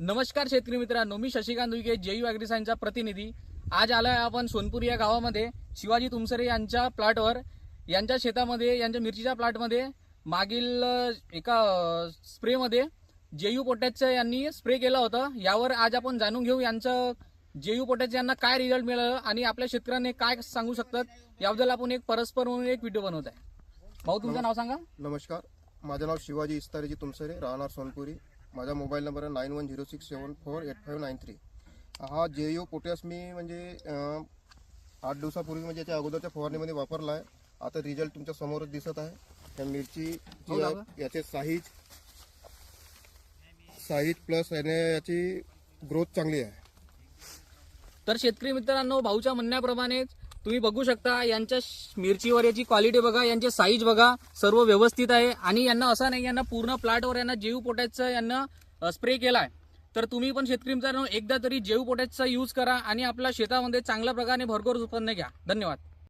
नमस्कार शेतकरी मित्रांनो, मी शशिकांत उईके, जैव ॲग्रीसायन्सचा प्रतिनिधी। आज आलोय आपण सोनपूर या गावामध्ये शिवाजी तुमसरे यांच्या प्लॉटवर, यांच्या शेतामध्ये, यांच्या मिरचीच्या प्लॉटमध्ये मागील एका स्प्रेमध्ये जैव पोटॅशचं यांनी स्प्रे केला होता। यावर आज आपण जाणून घेऊ यांचं जैव पोटॅश यांना काय रिझल्ट मिळाला आणि आपल्या शेतकऱ्यांना काय सांगू शकतात याबद्दल आपण एक परस्पर म्हणून एक व्हिडिओ बनवत आहे। भाऊ, तुमचं नाव सांगा। नमस्कार, माझं नाव शिवाजी इस्तारीजी तुमसरे, राहणार सोनपुरी। माझा मोबाईल नंबर आहे 9106748593। हा जैव पोटॅश मी म्हणजे 8 दिवसापूर्वी म्हणजे याच्या अगोदरच्या फवारणीमध्ये वापरला आहे। आता रिझल्ट तुमच्या समोरच दिसत आहे। त्या मिरची याचे साईज प्लस याची ग्रोथ चांगली आहे। तर शेतकरी मित्रांनो, भाऊच्या म्हणण्याप्रमाणे तुम्ही बघू शकता यांच्या मिरचीवर याची क्वालिटी बघा, यांचे साईज बघा, सर्व व्यवस्थित आहे। आणि यांना असं नाही, यांना पूर्ण प्लॉटवर यांना जैव पोटॅशचा यांना स्प्रे केलाय। तर तुम्ही पण शेतकरी मित्रांनो एकदा तरी जैव पोटॅशचा यूज करा आणि आपल्या शेतामध्ये चांगल्या प्रकारे भरघोस उत्पन्न घ्या। धन्यवाद।